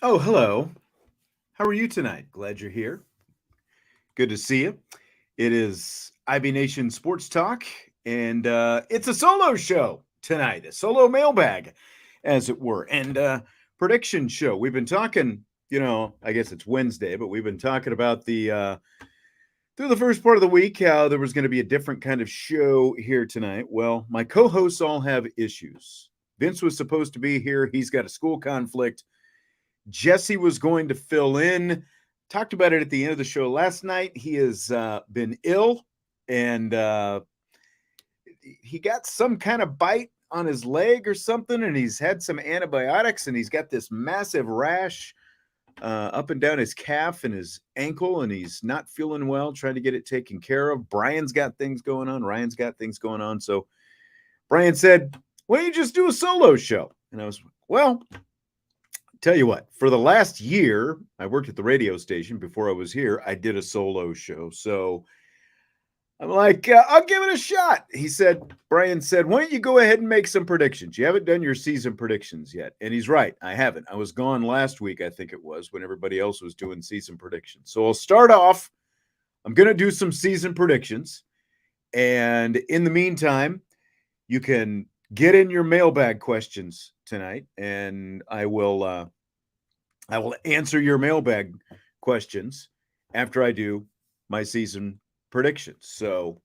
Oh, hello. How are you tonight? Glad you're here. Good to see you. It is IB Nation Sports Talk, and it's a solo show tonight, a solo mailbag, as it were, and prediction show. We've been talking, I guess it's Wednesday, but we've been talking about through the first part of the week how there was going to be a different kind of show here tonight. Well, my co hosts all have issues. Vince was supposed to be here, he's got a school conflict. Jesse was going to fill in. Talked about it at the end of the show last night. He has been ill, and he got some kind of bite on his leg or something, and he's had some antibiotics, and he's got this massive rash up and down his calf and his ankle, and he's not feeling well, trying to get it taken care of. Brian's got things going on. Ryan's got things going on. So Brian said, why don't you just do a solo show? And I was, well, tell you what, for the last year, I worked at the radio station before I was here. I did a solo show. So I'm like, I'll give it a shot. Brian said, why don't you go ahead and make some predictions? You haven't done your season predictions yet. And he's right. I haven't. I was gone last week, I think it was, when everybody else was doing season predictions. So I'll start off. I'm going to do some season predictions. And in the meantime, you can get in your mailbag questions tonight, and I will answer your mailbag questions after I do my season predictions. So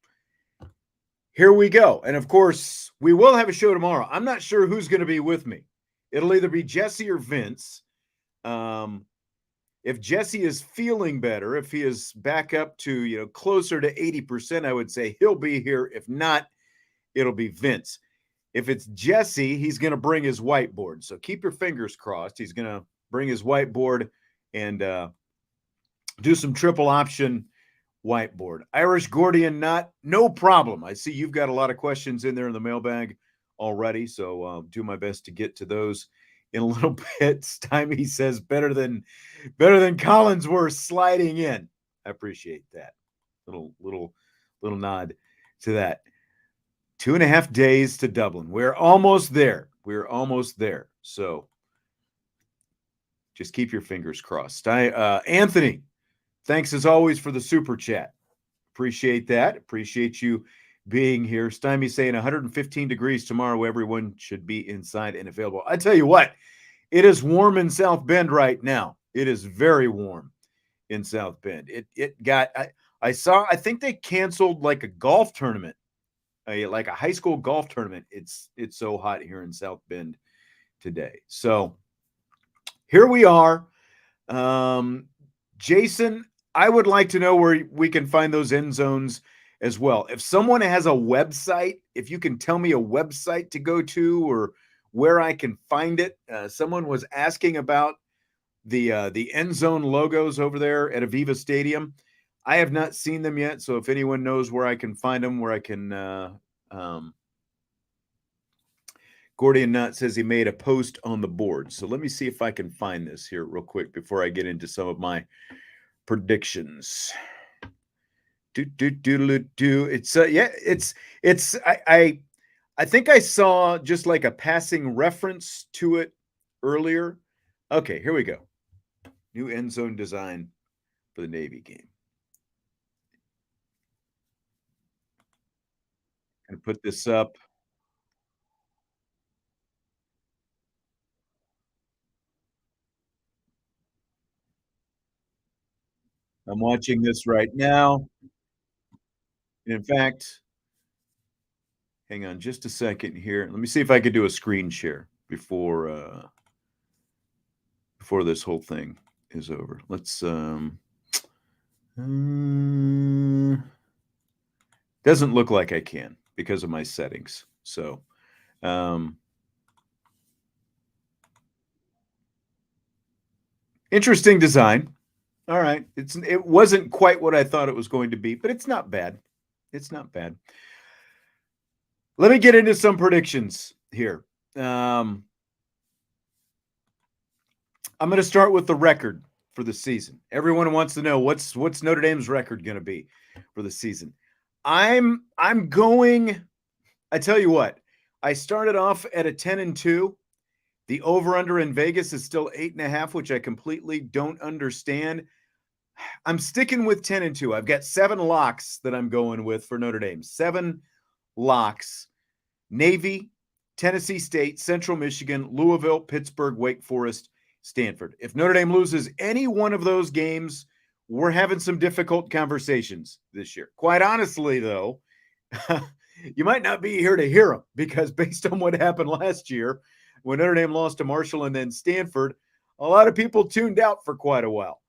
here we go. And of course, we will have a show tomorrow. I'm not sure who's going to be with me. It'll either be Jesse or Vince. If Jesse is feeling better, if he is back up to, closer to 80%, I would say he'll be here. If not, it'll be Vince. If it's Jesse, he's going to bring his whiteboard. So keep your fingers crossed. He's going to bring his whiteboard and do some triple option whiteboard. Irish Gordian knot, no problem. I see you've got a lot of questions in there in the mailbag already, so I'll do my best to get to those in a little bit. Stymie says better than Collinsworth sliding in. I appreciate that. Little nod to that. 2.5 days to Dublin. We're almost there. So just keep your fingers crossed. Anthony, thanks as always for the super chat. Appreciate that. Appreciate you being here. Stymie saying 115 degrees tomorrow. Everyone should be inside and available. I tell you what, it is warm in South Bend right now. It is very warm in South Bend. I think they canceled like a golf tournament, like a high school golf tournament. It's so hot here in South Bend today. So here we are. Jason, I would like to know where we can find those end zones as well. If someone has a website, if you can tell me a website to go to or where I can find it. Someone was asking about the end zone logos over there at Aviva Stadium. I have not seen them yet, so if anyone knows where I can find them, where I can Gordian Knot says he made a post on the board. So let me see if I can find this here real quick before I get into some of my predictions. I think I saw just like a passing reference to it earlier. Okay, here we go. New end zone design for the Navy game. Gonna put this up. I'm watching this right now. In fact, hang on just a second here. Let me see if I could do a screen share before this whole thing is over. Let's doesn't look like I can because of my settings. So interesting design. All right. It wasn't quite what I thought it was going to be, but it's not bad. It's not bad. Let me get into some predictions here. I'm going to start with the record for the season. Everyone wants to know what's Notre Dame's record going to be for the season. I'm going. I tell you what. I started off at a 10-2, The over-under in Vegas is still 8.5, which I completely don't understand. I'm sticking with 10-2. I've got 7 locks that I'm going with for Notre Dame. 7 locks. Navy, Tennessee State, Central Michigan, Louisville, Pittsburgh, Wake Forest, Stanford. If Notre Dame loses any one of those games, we're having some difficult conversations this year. Quite honestly, though, you might not be here to hear them because based on what happened last year when Notre Dame lost to Marshall and then Stanford, a lot of people tuned out for quite a while.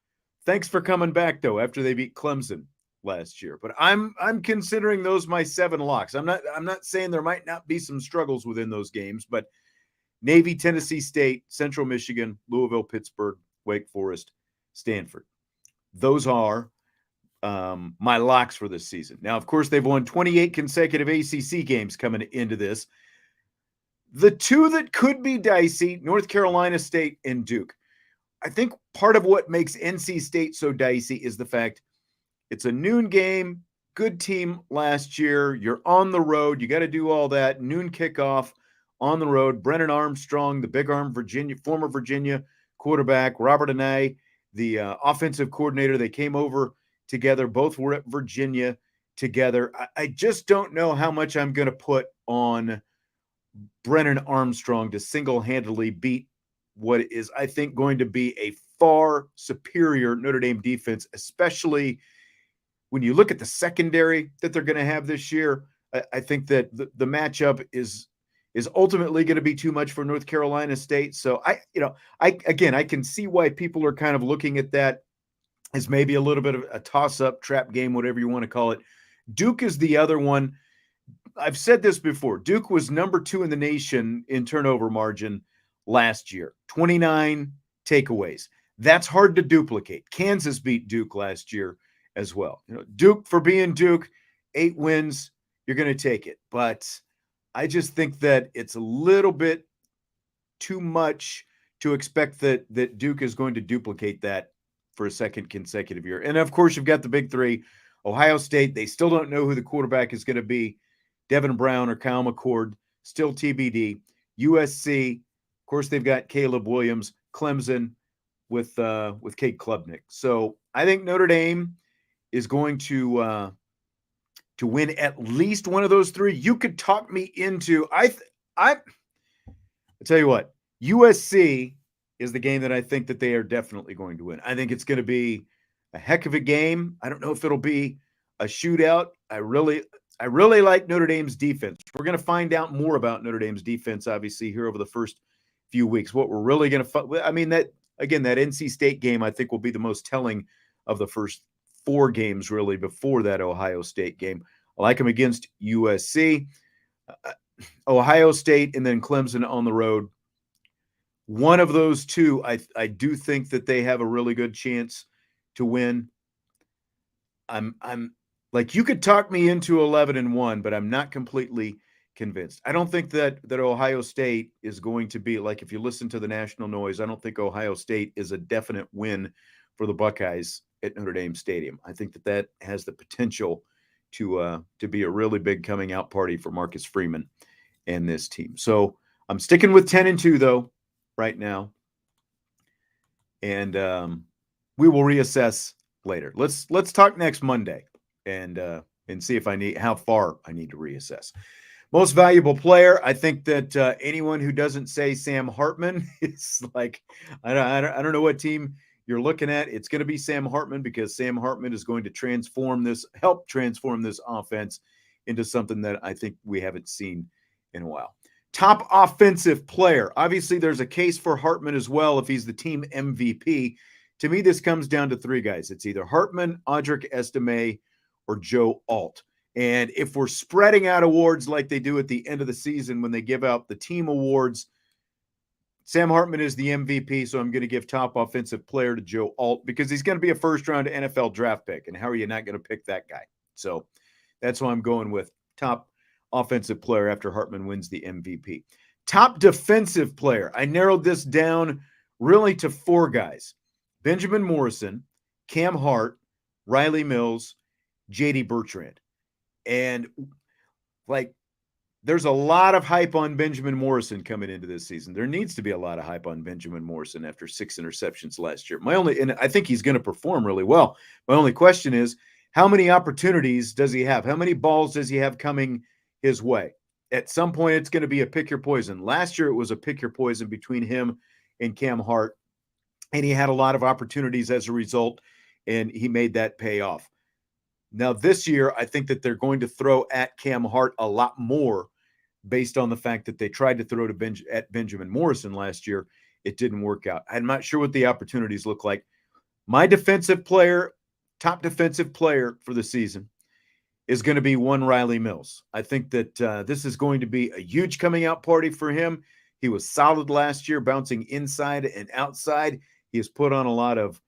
Thanks for coming back, though, after they beat Clemson last year. But I'm considering those my 7 locks. I'm not saying there might not be some struggles within those games, but Navy, Tennessee State, Central Michigan, Louisville, Pittsburgh, Wake Forest, Stanford. Those are my locks for this season. Now, of course, they've won 28 consecutive ACC games coming into this. The 2 that could be dicey, North Carolina State and Duke. I think part of what makes NC State so dicey is the fact it's a noon game, good team last year. You're on the road. You got to do all that. Noon kickoff on the road. Brennan Armstrong, the big arm former Virginia quarterback, Robert Anae, the offensive coordinator. They came over together. Both were at Virginia together. I just don't know how much I'm going to put on Brennan Armstrong to single-handedly beat what is, I think, going to be a far superior Notre Dame defense, especially when you look at the secondary that they're going to have this year. I think that the matchup is ultimately going to be too much for North Carolina State. So I can see why people are kind of looking at that as maybe a little bit of a toss-up, trap game, whatever you want to call it. Duke is the other one. I've said this before. Duke was number 2 in the nation in turnover margin last year, 29 takeaways. That's hard to duplicate. Kansas beat Duke last year as well. Duke, for being Duke, 8 wins, you're going to take it. But I just think that it's a little bit too much to expect that Duke is going to duplicate that for a second consecutive year. And of course, you've got the big 3. Ohio State, they still don't know who the quarterback is going to be. Devin Brown or Kyle McCord, still TBD. USC, of course, they've got Caleb Williams. Clemson with Cade Klubnik. So I think Notre Dame is going to win at least one of those 3. You could talk me into I'll tell you what, USC is the game that I think that they are definitely going to win. I think it's going to be a heck of a game. I don't know if it'll be a shootout. I really like Notre Dame's defense. We're going to find out more about Notre Dame's defense, obviously, here over the first few weeks. What we're really going to that NC State game, I think, will be the most telling of the first 4 games, really, before that Ohio State game. I like them against USC, Ohio State, and then Clemson on the road. One of those 2, I do think that they have a really good chance to win. I'm like, you could talk me into 11-1, but I'm not completely convinced. I don't think that Ohio State is going to be, like, if you listen to the national noise, I don't think Ohio State is a definite win for the Buckeyes at Notre Dame Stadium. I think that has the potential to be a really big coming out party for Marcus Freeman and this team. So I'm sticking with 10-2 though right now, and we will reassess later. Let's talk next Monday and see how far I need to reassess. Most valuable player, I think that anyone who doesn't say Sam Hartman is like, I don't know what team you're looking at. It's going to be Sam Hartman, because Sam Hartman is going to help transform this offense into something that I think we haven't seen in a while. Top offensive player. Obviously, there's a case for Hartman as well if he's the team MVP. To me, this comes down to 3 guys. It's either Hartman, Audric Estime, or Joe Alt. And if we're spreading out awards like they do at the end of the season when they give out the team awards, Sam Hartman is the MVP, so I'm going to give top offensive player to Joe Alt, because he's going to be a first-round NFL draft pick, and how are you not going to pick that guy? So that's why I'm going with top offensive player after Hartman wins the MVP. Top defensive player. I narrowed this down really to 4 guys: Benjamin Morrison, Cam Hart, Riley Mills, J.D. Bertrand. And like, there's a lot of hype on Benjamin Morrison coming into this season. There needs to be a lot of hype on Benjamin Morrison after 6 interceptions last year. And I think he's going to perform really well. My only question is, how many opportunities does he have? How many balls does he have coming his way? At some point, it's going to be a pick your poison. Last year, it was a pick your poison between him and Cam Hart, and he had a lot of opportunities as a result, and he made that pay off. Now, this year, I think that they're going to throw at Cam Hart a lot more based on the fact that they tried to throw at Benjamin Morrison last year. It didn't work out. I'm not sure what the opportunities look like. My top defensive player for the season is going to be one Riley Mills. I think that this is going to be a huge coming out party for him. He was solid last year, bouncing inside and outside. He has put on a lot of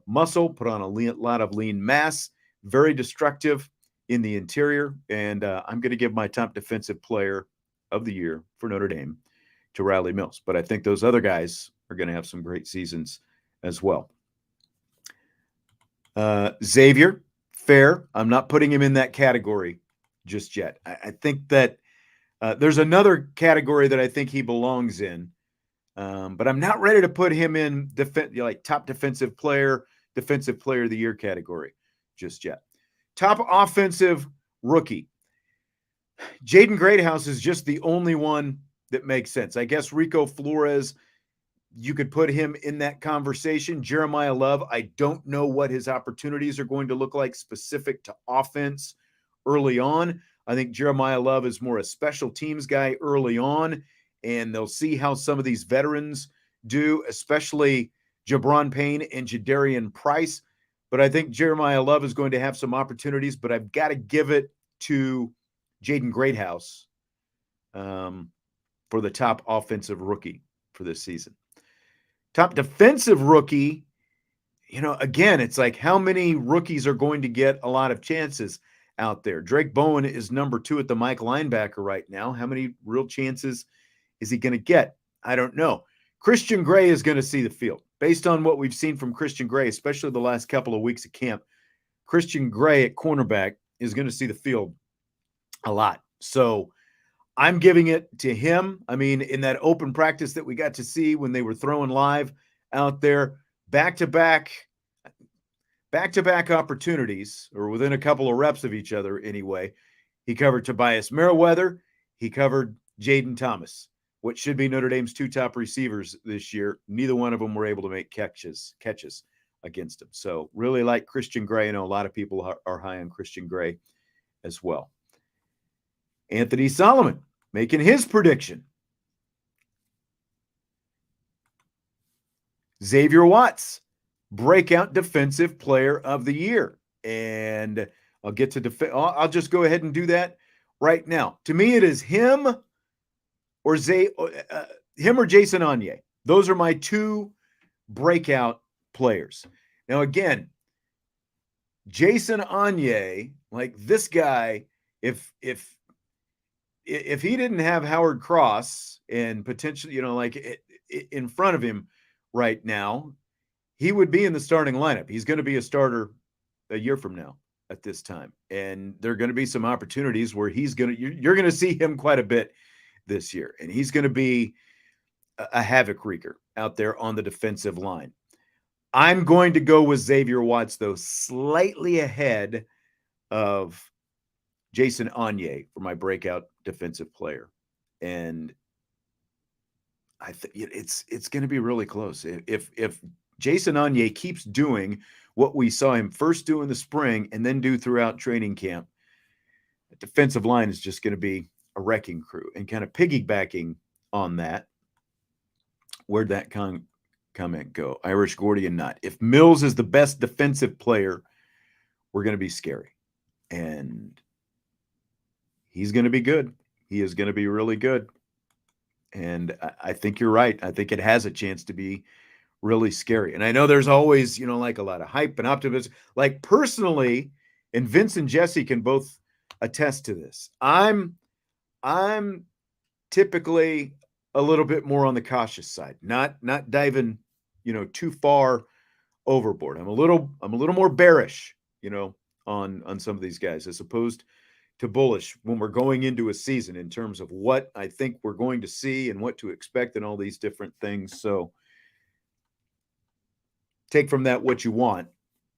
muscle, put on a lot of lean mass, very destructive in the interior. And I'm going to give my top defensive player of the year for Notre Dame to Riley Mills. But I think those other guys are going to have some great seasons as well. Xavier, fair. I'm not putting him in that category just yet. I think that there's another category that I think he belongs in, but I'm not ready to put him in top defensive player of the year category just yet. Top offensive rookie. Jaden Greathouse is just the only one that makes sense. I guess Rico Flores, you could put him in that conversation. Jeremiah Love, I don't know what his opportunities are going to look like specific to offense early on. I think Jeremiah Love is more a special teams guy early on, and they'll see how some of these veterans do, especially Jabron Payne and Jadarian Price. But I think Jeremiah Love is going to have some opportunities, but I've got to give it to Jaden Greathouse for the top offensive rookie for this season. Top defensive rookie, again, it's like how many rookies are going to get a lot of chances out there? Drake Bowen is number 2 at the Mike linebacker right now. How many real chances is he going to get? I don't know. Christian Gray is going to see the field. Based on what we've seen from Christian Gray, especially the last couple of weeks of camp, Christian Gray at cornerback is going to see the field a lot. So I'm giving it to him. I mean, in that open practice that we got to see when they were throwing live out there, back-to-back opportunities, or within a couple of reps of each other anyway, he covered Tobias Merriweather. He covered Jaden Thomas, what should be Notre Dame's 2 top receivers this year. Neither one of them were able to make catches against him. So really like Christian Gray. I know a lot of people are high on Christian Gray as well. Anthony Solomon making his prediction. Xavier Watts, breakout defensive player of the year. And I'll get to I'll just go ahead and do that right now. To me, it is him or Jason Onye. Those are my 2 breakout players. Now, again, Jason Onye, like this guy, if he didn't have Howard Cross and potentially, in front of him right now, he would be in the starting lineup. He's going to be a starter a year from now at this time. And there are going to be some opportunities where you're going to see him quite a bit this year. And he's going to be a havoc wreaker out there on the defensive line. I'm going to go with Xavier Watts, though, slightly ahead of Jason Onye for my breakout defensive player. And I think it's going to be really close. If Jason Onye keeps doing what we saw him first do in the spring and then do throughout training camp, the defensive line is just going to be a wrecking crew. And kind of piggybacking on that, where'd that comment go? Irish Gordian Knot. If Mills is the best defensive player, we're going to be scary. And he's going to be good. He is going to be really good. And I think you're right. I think it has a chance to be really scary. And I know there's always, like a lot of hype and optimism. Like personally, and Vince and Jesse can both attest to this. I'm typically a little bit more on the cautious side, not diving, too far overboard. I'm a little more bearish, on some of these guys as opposed to bullish when we're going into a season in terms of what I think we're going to see and what to expect and all these different things. So take from that what you want,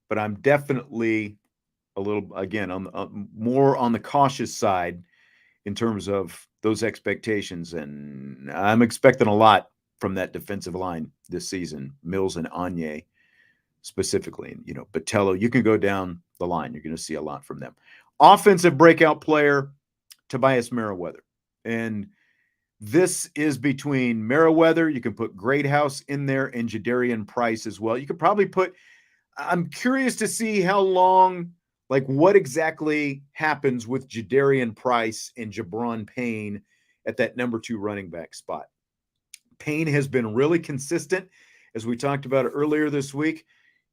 but I'm definitely a little, again, on more on the cautious side in terms of those expectations. And I'm expecting a lot from that defensive line this season, Mills and Anye specifically. And, Botello, you can go down the line. You're going to see a lot from them. Offensive breakout player, Tobias Merriweather. And this is between Merriweather. You can put Greathouse in there and Jadarian Price as well. You could probably put, I'm curious to see how long, like what exactly happens with Jadarian Price and Jabron Payne at that number 2 running back spot. Payne has been really consistent, as we talked about earlier this week.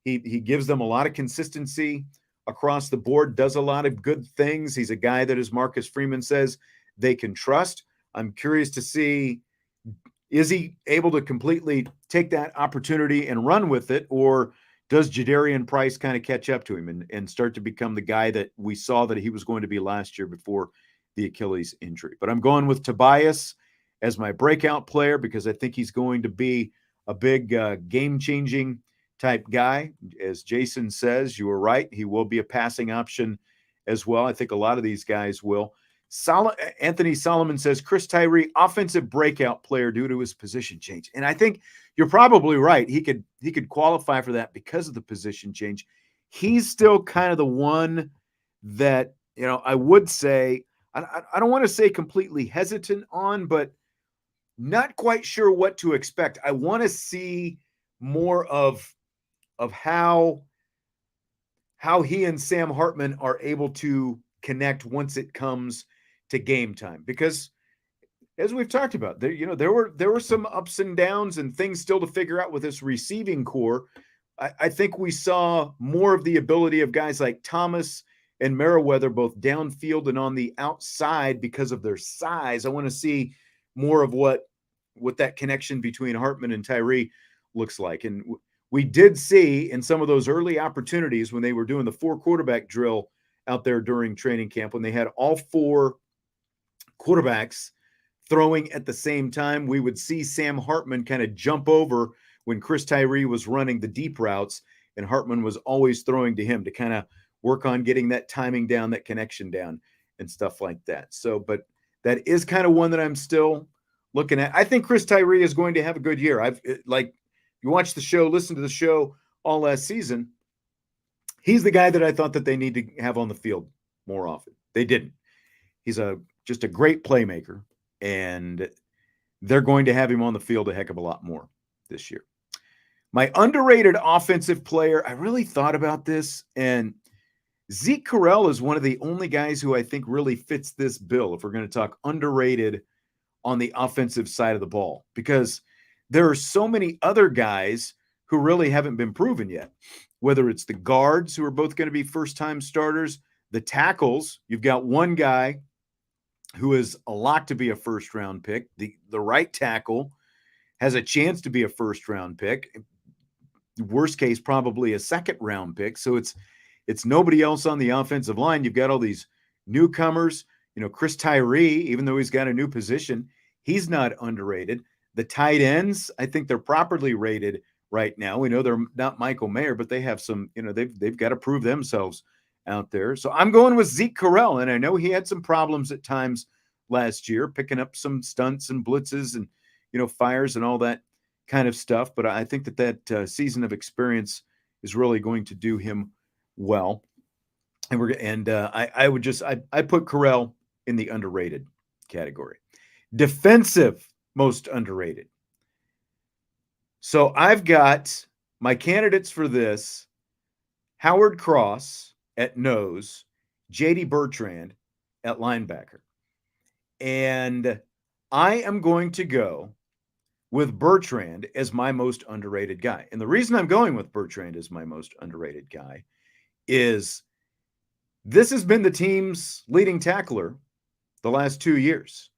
He gives them a lot of consistency across the board, does a lot of good things. He's a guy that, as Marcus Freeman says, they can trust. I'm curious to see, is he able to completely take that opportunity and run with it, or does Jadarian Price kind of catch up to him and start to become the guy that we saw that he was going to be last year before the Achilles injury? But I'm going with Tobias as my breakout player because I think he's going to be a big game-changing type guy. As Jason says, you were right. He will be a passing option as well. I think a lot of these guys will. Anthony Solomon says Chris Tyree, offensive breakout player due to his position change. And I think you're probably right. He could qualify for that because of the position change. He's still kind of the one that, I would say, I don't want to say completely hesitant on, but not quite sure what to expect. I want to see more of how he and Sam Hartman are able to connect once it comes to game time, because as we've talked about, there were some ups and downs and things still to figure out with this receiving core. I think we saw more of the ability of guys like Thomas and Merriweather, both downfield and on the outside because of their size. I want to see more of what that connection between Hartman and Tyree looks like. And we did see in some of those early opportunities when they were doing the 4 quarterback drill out there during training camp, when they had all 4 quarterbacks throwing at the same time, we would see Sam Hartman kind of jump over when Chris Tyree was running the deep routes, and Hartman was always throwing to him to kind of work on getting that timing down, that connection down, and stuff like that. So, but that is kind of one that I'm still looking at. I think Chris Tyree is going to have a good year. You watch the show, listen to the show all last season. He's the guy that I thought that they need to have on the field more often. They didn't. He's just a great playmaker, and they're going to have him on the field a heck of a lot more this year. My underrated offensive player, I really thought about this, and Zeke Correll is one of the only guys who I think really fits this bill if we're going to talk underrated on the offensive side of the ball, because there are so many other guys who really haven't been proven yet, whether it's the guards who are both going to be first-time starters, the tackles. You've got one guy who is a lock to be a first-round pick. The right tackle has a chance to be a first-round pick. Worst case, probably a second-round pick. So it's nobody else on the offensive line. You've got all these newcomers. Chris Tyree, even though he's got a new position, he's not underrated. The tight ends, I think they're properly rated right now. We know they're not Michael Mayer, but they have some, they've got to prove themselves out there. So I'm going with Zeke Correll, and I know he had some problems at times last year, picking up some stunts and blitzes and, fires and all that kind of stuff. But I think that season of experience is really going to do him well. And I put Correll in the underrated category. Defensive most underrated. So I've got my candidates for this: Howard Cross at nose, J.D. Bertrand at linebacker. And I am going to go with Bertrand as my most underrated guy. And the reason I'm going with Bertrand as my most underrated guy is this has been the team's leading tackler the last 2 years.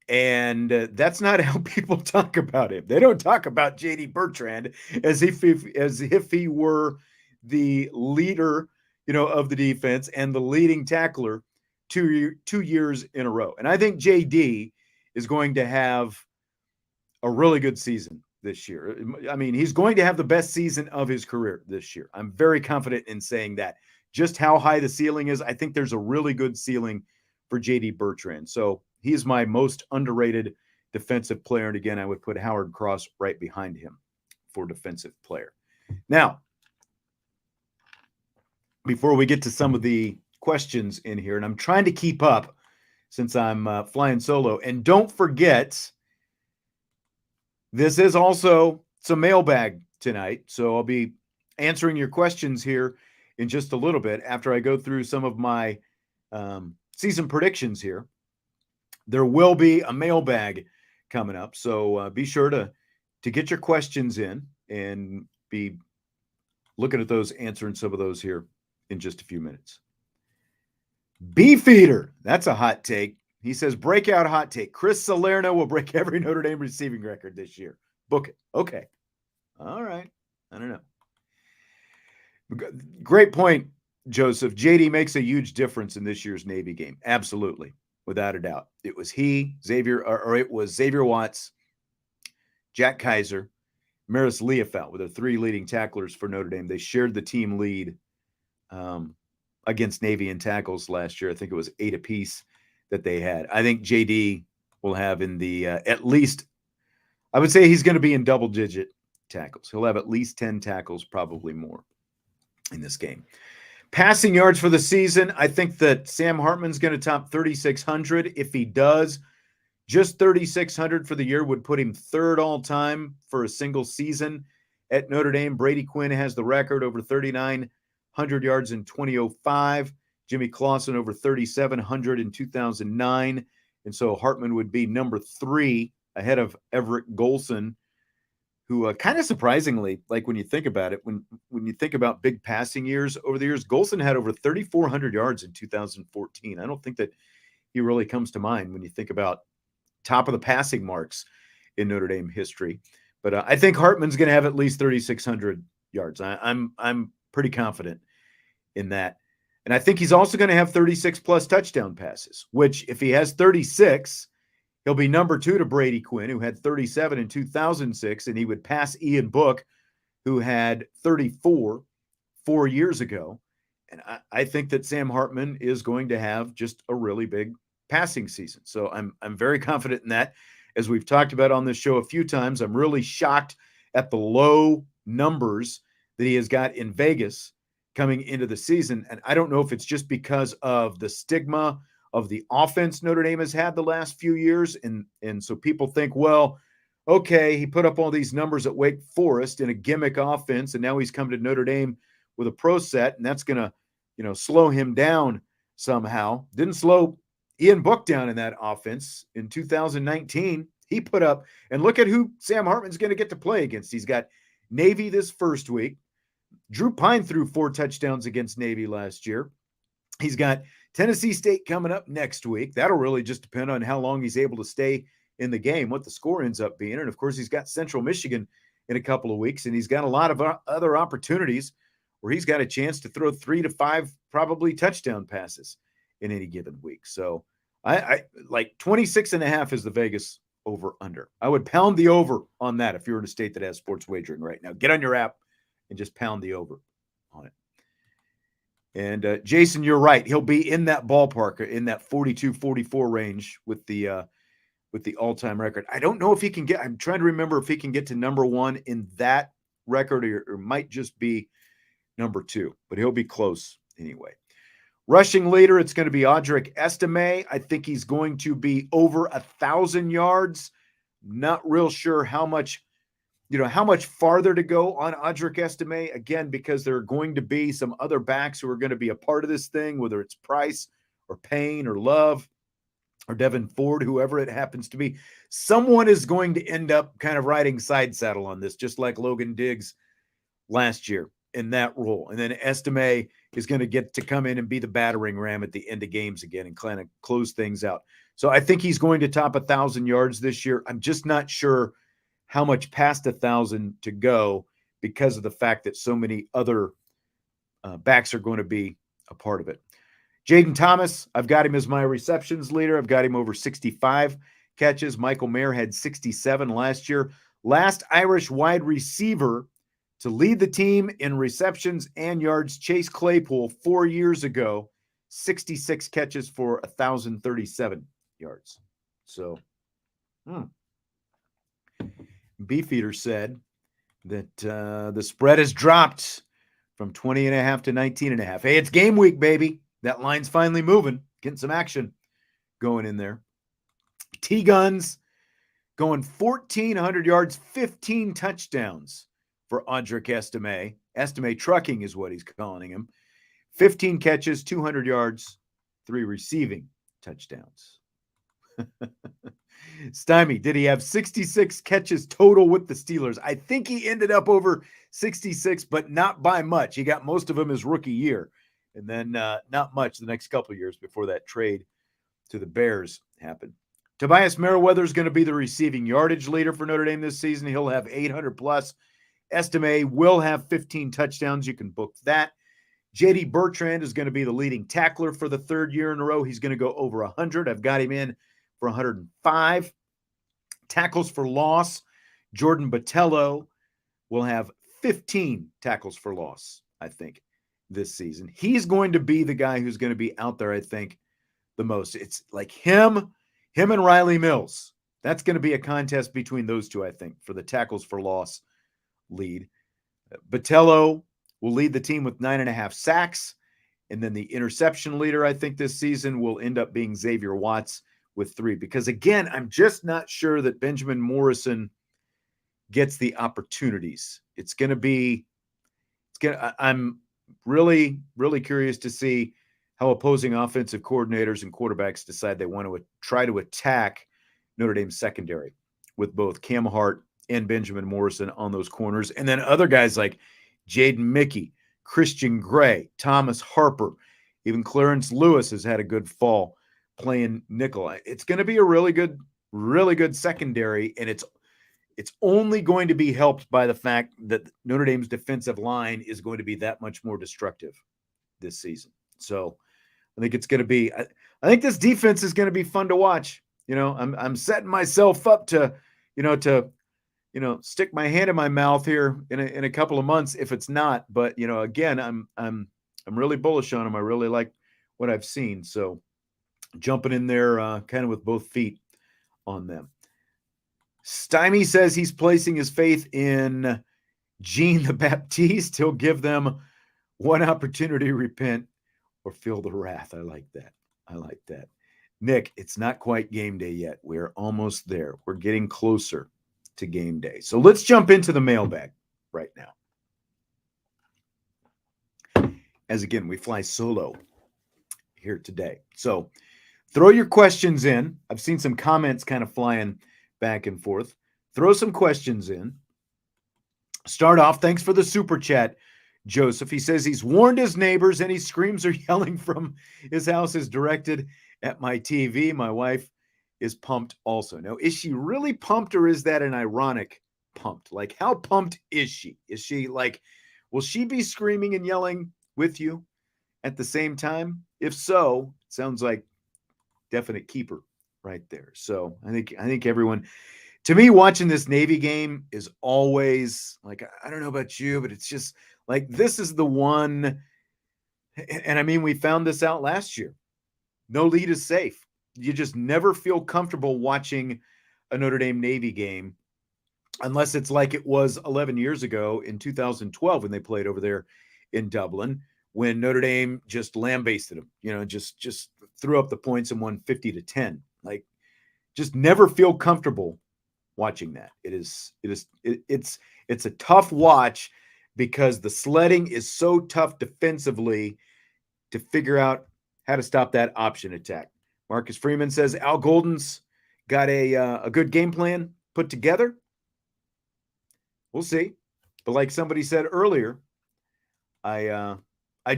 And that's not how people talk about him. They don't talk about J.D. Bertrand as if he were the leader, of the defense and the leading tackler two years in a row. And I think JD is going to have a really good season this year. I mean, he's going to have the best season of his career this year. I'm very confident in saying that. Just how high the ceiling is, I think there's a really good ceiling for JD Bertrand. So he's my most underrated defensive player. And again, I would put Howard Cross right behind him for defensive player. Now, before we get to some of the questions in here, and I'm trying to keep up since I'm flying solo. And don't forget, this is also some mailbag tonight. So I'll be answering your questions here in just a little bit after I go through some of my season predictions here. There will be a mailbag coming up. So be sure to get your questions in and be looking at those, answering some of those here in just a few minutes. Beefeater, that's a hot take. He says, breakout hot take. Chris Salerno will break every Notre Dame receiving record this year. Book it. Okay. All right. I don't know. Great point, Joseph. JD makes a huge difference in this year's Navy game. Absolutely. Without a doubt. It was it was Xavier Watts, Jack Kaiser, Maris Leofeld were the three leading tacklers for Notre Dame. They shared the team lead against Navy in tackles last year. I think it was 8 apiece that they had. I think JD will have in the at least, I would say he's going to be in double-digit tackles. He'll have at least 10 tackles, probably more in this game. Passing yards for the season, I think that Sam Hartman's going to top 3,600. If he does, just 3,600 for the year would put him third all-time for a single season at Notre Dame. Brady Quinn has the record over 3,900 yards in 2005. Jimmy Clausen over 3,700 in 2009. And so Hartman would be number 3 ahead of Everett Golson, who kind of surprisingly, like when you think about it, when you think about big passing years over the years, Golson had over 3,400 yards in 2014. I don't think that he really comes to mind when you think about top of the passing marks in Notre Dame history. But I think Hartman's going to have at least 3,600 yards. I'm pretty confident in that. And I think he's also going to have 36-plus touchdown passes, which if he has 36, he'll be number 2 to Brady Quinn, who had 37 in 2006, and he would pass Ian Book, who had 34 4 years ago. And I think that Sam Hartman is going to have just a really big passing season. So I'm very confident in that. As we've talked about on this show a few times, I'm really shocked at the low numbers that he has got in Vegas coming into the season. And I don't know if it's just because of the stigma of the offense Notre Dame has had the last few years. And so people think, well, okay, he put up all these numbers at Wake Forest in a gimmick offense, and now he's come to Notre Dame with a pro set, and that's going to, slow him down somehow. Didn't slow Ian Book down in that offense in 2019. He put up, and look at who Sam Hartman's going to get to play against. He's got Navy this first week. Drew Pine threw 4 touchdowns against Navy last year. He's got Tennessee State coming up next week. That'll really just depend on how long he's able to stay in the game, what the score ends up being. And, of course, he's got Central Michigan in a couple of weeks, and he's got a lot of other opportunities where he's got a chance to throw 3 to 5 probably touchdown passes in any given week. So I like 26.5 is the Vegas over-under. I would pound the over on that if you're in a state that has sports wagering right now. Get on your app and just pound the over on it. And Jason, you're right. He'll be in that ballpark, in that 42-44 range with the all-time record. I don't know if he can get, I'm trying to remember if he can get to number 1 in that record or might just be number 2, but he'll be close anyway. Rushing leader, it's going to be Audric Estime. I think he's going to be over 1,000 yards. Not real sure how much farther to go on Audric Estime, again, because there are going to be some other backs who are going to be a part of this thing, whether it's Price or Payne or Love or Devin Ford, whoever it happens to be. Someone is going to end up kind of riding side saddle on this, just like Logan Diggs last year in that role. And then Estime is going to get to come in and be the battering ram at the end of games again and kind of close things out. So I think he's going to top 1,000 yards this year. I'm just not sure how much past 1,000 to go because of the fact that so many other backs are going to be a part of it. Jaden Thomas, I've got him as my receptions leader. I've got him over 65 catches. Michael Mayer had 67 last year. Last Irish wide receiver to lead the team in receptions and yards, Chase Claypool, 4 years ago, 66 catches for 1,037 yards. So, Beefeater said that the spread has dropped from 20.5 to 19.5. Hey, it's game week, baby. That line's finally moving, getting some action going in there. T-Guns going 1,400 yards, 15 touchdowns for Audric Estime. Estime Trucking is what he's calling him. 15 catches, 200 yards, 3 receiving touchdowns. Stymie, did he have 66 catches total with the Steelers? I think he ended up over 66, but not by much. He got most of them his rookie year, and then not much the next couple of years before that trade to the Bears happened. Tobias Merriweather is going to be the receiving yardage leader for Notre Dame this season. He'll have 800 plus. Estime will have 15 touchdowns. You can book that. J.D. Bertrand is going to be the leading tackler for the third year in a row. He's going to go over 100. I've got him in for 105. Tackles for loss, Jordan Botello will have 15 tackles for loss, I think, this season. He's going to be the guy who's going to be out there, I think, the most. It's like him and Riley Mills. That's going to be a contest between those two, I think, for the tackles for loss lead. Botello will lead the team with 9.5 sacks. And then the interception leader, I think, this season will end up being Xavier Watts with 3. Because, again, I'm just not sure that Benjamin Morrison gets the opportunities. I'm really, really curious to see how opposing offensive coordinators and quarterbacks decide they want to try to attack Notre Dame's secondary with both Cam Hart and Benjamin Morrison on those corners. And then other guys like Jaden Mickey, Christian Gray, Thomas Harper, even Clarence Lewis has had a good fall playing nickel. It's going to be a really good secondary, and it's only going to be helped by the fact that Notre Dame's defensive line is going to be that much more destructive this season. So I think it's going to be, I think this defense is going to be fun to watch. I'm setting myself up to stick my hand in my mouth here in a couple of months if it's not. But again, I'm really bullish on them. I really like what I've seen. So jumping in there kind of with both feet on them. Stymie says he's placing his faith in Jean the Baptiste. He'll give them one opportunity to repent or feel the wrath. I like that. Nick, it's not quite game day yet. We're almost there. We're getting closer to game day. So let's jump into the mailbag right now. As again, we fly solo here today. So throw your questions in. I've seen some comments kind of flying back and forth. Throw some questions in. Start off. Thanks for the super chat, Joseph. He says he's warned his neighbors. Any screams or yelling from his house is directed at my TV. My wife is pumped also. Now, is she really pumped, or is that an ironic pumped? Like, how pumped is she? Is she like, will she be screaming and yelling with you at the same time? If so, it sounds like definite keeper right there. So I think everyone, to me, watching this Navy game is always like, I don't know about you, but it's just like, this is the one. And I mean, we found this out last year. No lead is safe. You just never feel comfortable watching a Notre Dame Navy game unless it's like it was 11 years ago in 2012 when they played over there in Dublin, when Notre Dame just lambasted them, just threw up the points and won 50-10. Like, just never feel comfortable watching that. It's a tough watch because the sledding is so tough defensively to figure out how to stop that option attack. Marcus Freeman says Al Golden's got a good game plan put together. We'll see. But like somebody said earlier, I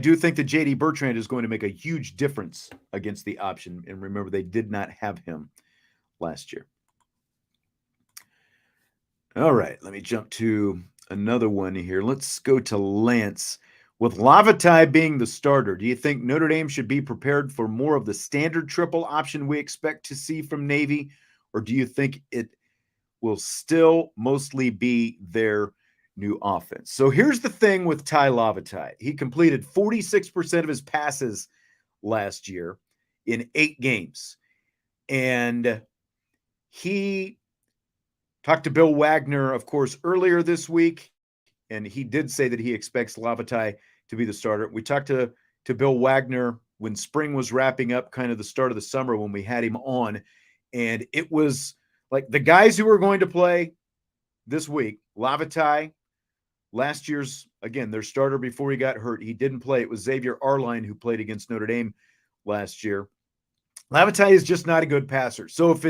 do think that J.D. Bertrand is going to make a huge difference against the option. And remember, they did not have him last year. All right, let me jump to another one here. Let's go to Lance. With Lavatai being the starter, do you think Notre Dame should be prepared for more of the standard triple option we expect to see from Navy, or do you think it will still mostly be their new offense? So here's the thing with Tai Lavatai. He completed 46% of his passes last year in 8 games. And he talked to Bill Wagner, of course, earlier this week, and he did say that he expects Lavatai to be the starter. We talked to Bill Wagner when spring was wrapping up, kind of the start of the summer when we had him on, and it was like the guys who were going to play this week, Lavatai, last year's, again, their starter before he got hurt. He didn't play. It was Xavier Arline who played against Notre Dame last year. Lavatai is just not a good passer. So if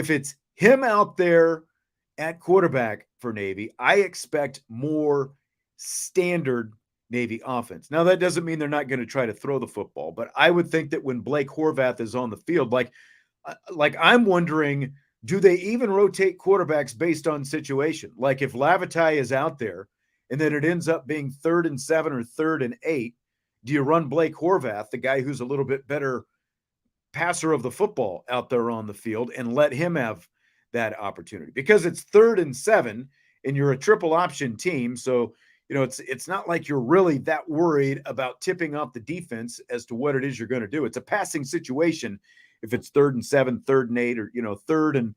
it's him out there at quarterback for Navy, I expect more standard Navy offense. Now, that doesn't mean they're not going to try to throw the football, but I would think that when Blake Horvath is on the field, like I'm wondering, do they even rotate quarterbacks based on situation? Like if Lavatai is out there and then it ends up being 3rd and 7 or 3rd and 8, do you run Blake Horvath, the guy who's a little bit better passer of the football out there on the field, and let him have that opportunity? Because it's 3rd and 7 and you're a triple option team. So, it's not like you're really that worried about tipping off the defense as to what it is you're going to do. It's a passing situation if it's 3rd and 7, 3rd and 8, or, 3rd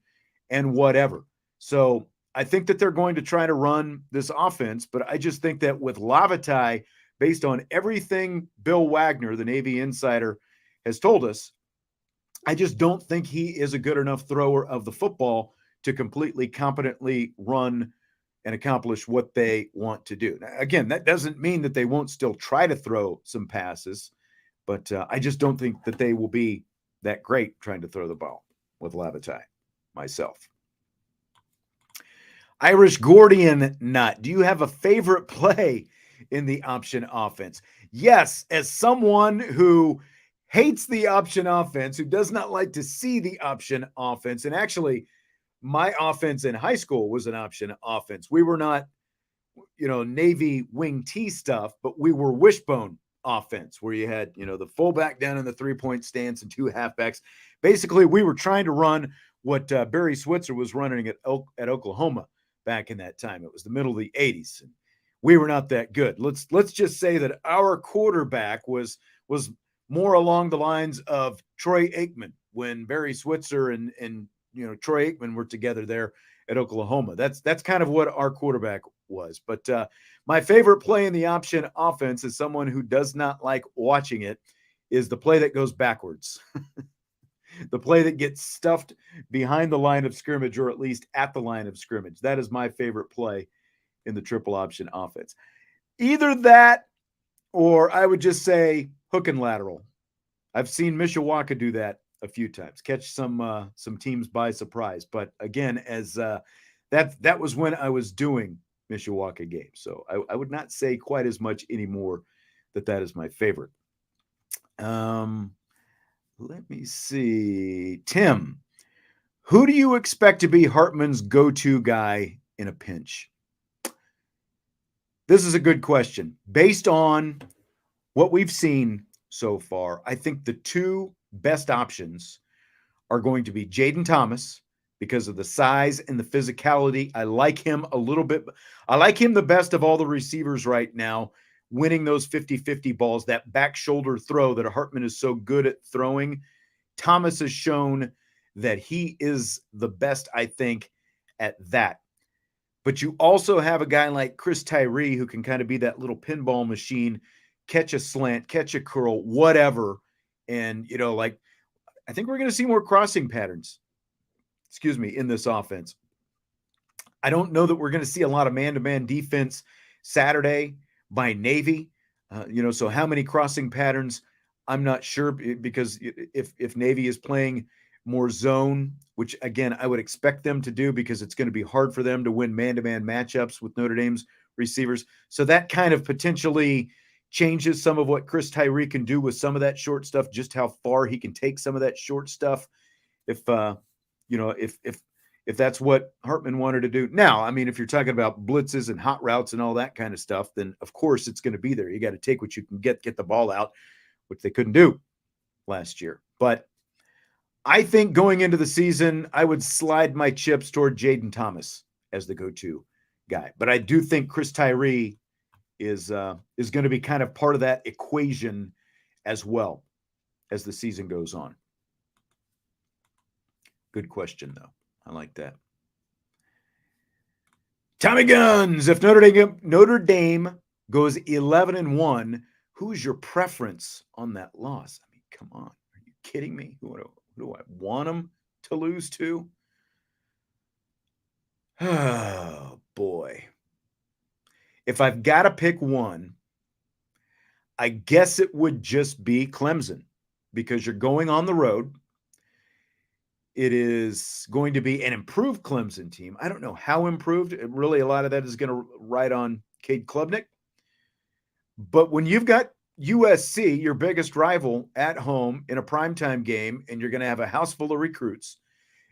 and whatever. So I think that they're going to try to run this offense, but I just think that with Lavatai, based on everything Bill Wagner, the Navy insider, has told us, I just don't think he is a good enough thrower of the football to completely competently run and accomplish what they want to do. Now, again, that doesn't mean that they won't still try to throw some passes, but I just don't think that they will be that great trying to throw the ball with Lavatai, myself. Irish Gordian Nut, do you have a favorite play in the option offense? Yes, as someone who hates the option offense, who does not like to see the option offense, and actually my offense in high school was an option offense. We were not, Navy wing T stuff, but we were wishbone offense where you had, the fullback down in the 3-point stance and 2 halfbacks. Basically, we were trying to run what Barry Switzer was running at Oklahoma back in that time. It was the middle of the 80s. And we were not that good. Let's just say that our quarterback was more along the lines of Troy Aikman when Barry Switzer and Troy Aikman were together there at Oklahoma. That's kind of what our quarterback was. But my favorite play in the option offense, as someone who does not like watching it, is the play that goes backwards. The play that gets stuffed behind the line of scrimmage, or at least at the line of scrimmage. That is my favorite play in the triple option offense. Either that, or I would just say hook and lateral. I've seen Mishawaka do that a few times, catch some teams by surprise. But again, as that was when I was doing Mishawaka games. So I would not say quite as much anymore that is my favorite. Let me see. Tim, who do you expect to be Hartman's go-to guy in a pinch? This is a good question. Based on what we've seen so far, I think the 2 best options are going to be Jaden Thomas because of the size and the physicality. I like him a little bit. I like him the best of all the receivers right now, winning those 50-50 balls, that back shoulder throw that Hartman is so good at throwing. Thomas has shown that he is the best, I think, at that. But you also have a guy like Chris Tyree who can kind of be that little pinball machine, catch a slant, catch a curl, whatever. And, I think we're going to see more crossing patterns, in this offense. I don't know that we're going to see a lot of man-to-man defense Saturday by Navy. So how many crossing patterns, I'm not sure, because if Navy is playing more zone, which again, I would expect them to do because it's going to be hard for them to win man-to-man matchups with Notre Dame's receivers. So that kind of potentially changes some of what Chris Tyree can do with some of that short stuff, just how far he can take some of that short stuff. If if that's what Hartman wanted to do. Now, I mean, if you're talking about blitzes and hot routes and all that kind of stuff, then of course it's going to be there. You got to take what you can get the ball out, which they couldn't do last year. But I think going into the season, I would slide my chips toward Jaden Thomas as the go-to guy. But I do think Chris Tyree is going to be kind of part of that equation as well as the season goes on. Good question, though. I like that. Tommy Guns, if Notre Dame goes 11-1, who's your preference on that loss? I mean, come on. Are you kidding me? Who do I want them to lose to? Oh, boy. If I've got to pick one, I guess it would just be Clemson, because you're going on the road. It is going to be an improved Clemson team. I don't know how improved. Really, a lot of that is going to ride on Cade Klubnik. But when you've got USC, your biggest rival, at home in a primetime game, and you're going to have a house full of recruits,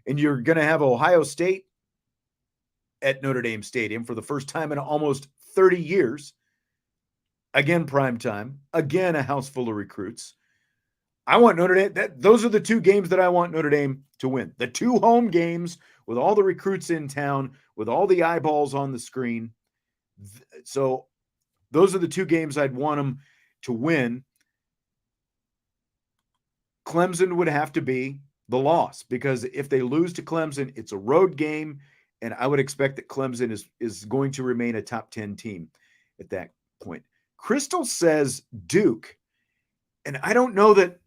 and you're going to have Ohio State at Notre Dame Stadium for the first time in almost 30 years, again primetime, again a house full of recruits, I want Notre Dame. Those are the two games that I want Notre Dame to win. The two home games with all the recruits in town, with all the eyeballs on the screen. So those are the two games I'd want them to win. Clemson would have to be the loss, because if they lose to Clemson, it's a road game, and I would expect that Clemson is going to remain a top 10 team at that point. Crystal says Duke, and I don't know that.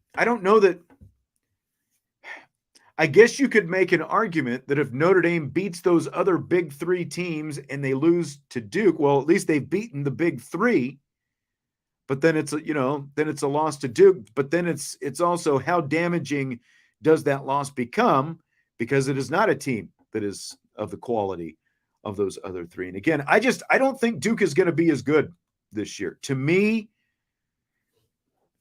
I guess you could make an argument that if Notre Dame beats those other big three teams and they lose to Duke, well, at least they've beaten the big three. But then it's a loss to Duke. But then it's also, how damaging does that loss become, because it is not a team that is of the quality of those other three. And again, I don't think Duke is going to be as good this year. To me,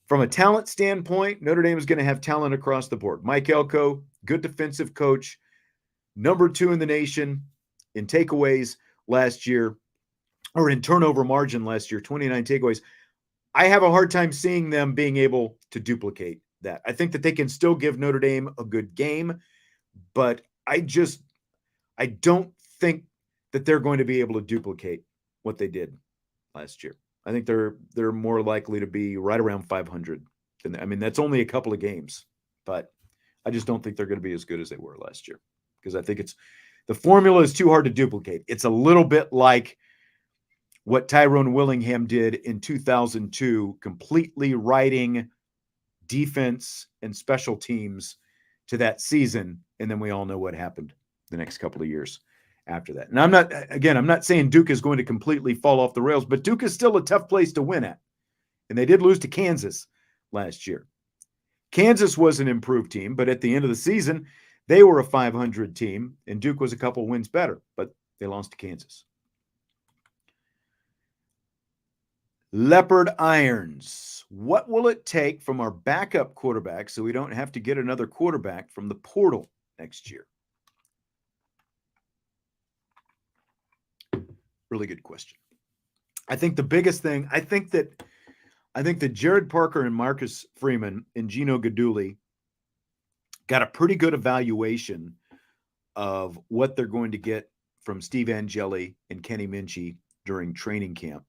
from a talent standpoint, Notre Dame is going to have talent across the board. Mike Elko, good defensive coach, number 2 in the nation in takeaways last year, or in turnover margin last year, 29 takeaways. I have a hard time seeing them being able to duplicate that. I think that they can still give Notre Dame a good game, but I don't think that they're going to be able to duplicate what they did last year. I think they're more likely to be right around 500. I mean, that's only a couple of games, but I just don't think they're going to be as good as they were last year, because I think the formula is too hard to duplicate. It's a little bit like what Tyrone Willingham did in 2002, completely riding defense and special teams to that season, and then we all know what happened the next couple of years after that. And I'm not saying Duke is going to completely fall off the rails, but Duke is still a tough place to win at. And they did lose to Kansas last year. Kansas was an improved team, but at the end of the season, they were a 500 team, and Duke was a couple wins better, but they lost to Kansas. Leopard Irons. What will it take from our backup quarterback so we don't have to get another quarterback from the portal next year? Really good question. I think the biggest thing, I think that Jared Parker and Marcus Freeman and Gino Guidugli got a pretty good evaluation of what they're going to get from Steve Angeli and Kenny Minchie during training camp,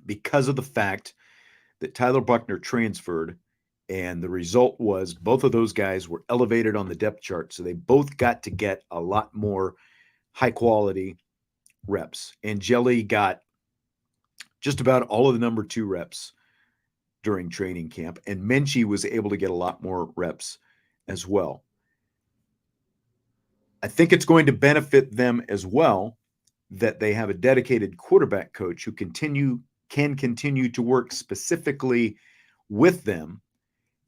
because of the fact that Tyler Buckner transferred, and the result was both of those guys were elevated on the depth chart. So they both got to get a lot more high quality reps. Angeli got just about all of the number 2 reps during training camp, and Minchie was able to get a lot more reps as well. I think it's going to benefit them as well that they have a dedicated quarterback coach who can continue to work specifically with them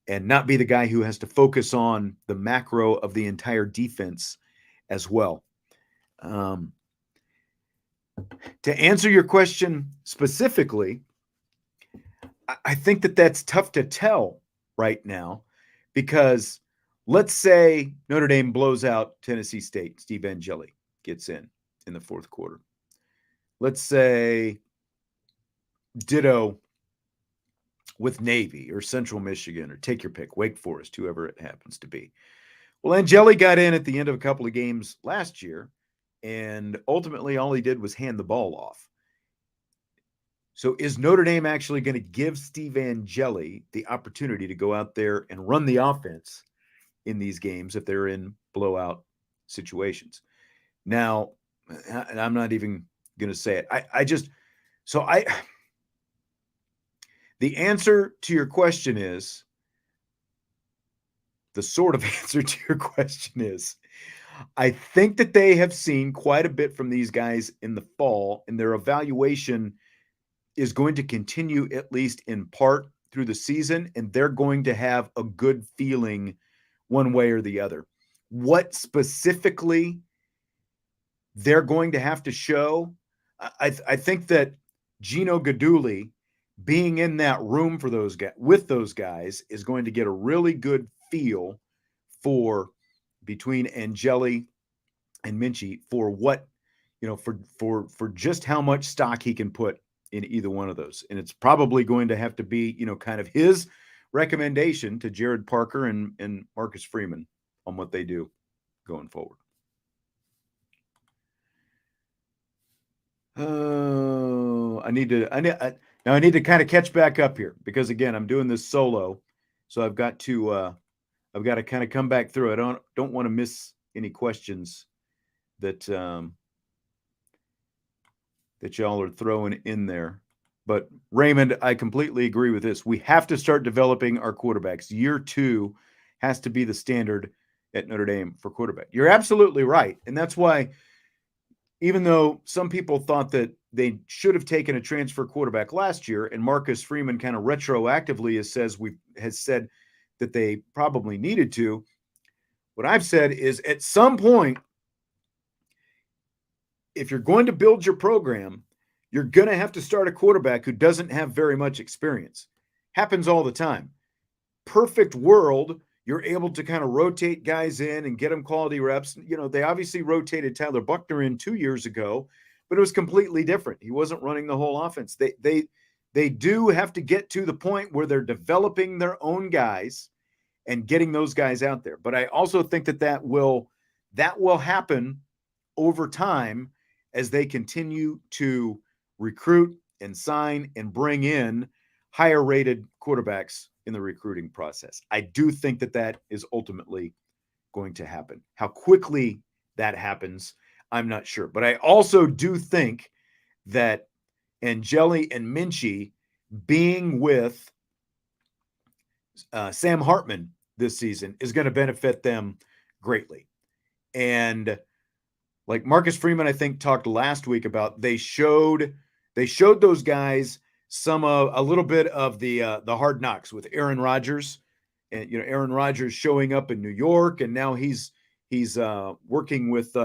and not be the guy who has to focus on the macro of the entire defense as well. To answer your question specifically, I think that that's tough to tell right now, because Let's say Notre Dame blows out Tennessee State. Steve Angeli gets in the fourth quarter. Let's say ditto with Navy or Central Michigan, or take your pick, Wake Forest, whoever it happens to be. Well, Angeli got in at the end of a couple of games last year, and ultimately all he did was hand the ball off. So is Notre Dame actually going to give Steve Angeli the opportunity to go out there and run the offense in these games if they're in blowout situations? Now, and I'm not even going to say it. The answer to your question is, the sort of answer to your question is, I think that they have seen quite a bit from these guys in the fall, and their evaluation is going to continue at least in part through the season, and they're going to have a good feeling one way or the other. What specifically they're going to have to show, I think that Gino Guidugli being in that room for those guys, with those guys, is going to get a really good feel for, between Angeli and Minchie, for what, for just how much stock he can put in either one of those. And it's probably going to have to be, kind of his recommendation to Jared Parker and Marcus Freeman on what they do going forward. I need to kind of catch back up here, because again, I'm doing this solo, so I've got to kind of come back through. I don't want to miss any questions that y'all are throwing in there. But Raymond, I completely agree with this. We have to start developing our quarterbacks. Year 2 has to be the standard at Notre Dame for quarterback. You're absolutely right. And that's why, even though some people thought that they should have taken a transfer quarterback last year, and Marcus Freeman kind of retroactively has said that they probably needed to, what I've said is, at some point, if you're going to build your program, you're going to have to start a quarterback who doesn't have very much experience. Happens all the time. Perfect world, you're able to kind of rotate guys in and get them quality reps. They obviously rotated Tyler Buchner in 2 years ago, but it was completely different. He wasn't running the whole offense. They do have to get to the point where they're developing their own guys and getting those guys out there. But I also think that will happen over time as they continue to recruit and sign and bring in higher rated quarterbacks in the recruiting process. I do think that is ultimately going to happen. How quickly that happens, I'm not sure. But I also do think that Angeli and Minchie being with Sam Hartman this season is going to benefit them greatly. And like Marcus Freeman, I think, talked last week about, they showed those guys a little bit of the hard knocks with Aaron Rodgers, and Aaron Rodgers showing up in New York, and now he's working with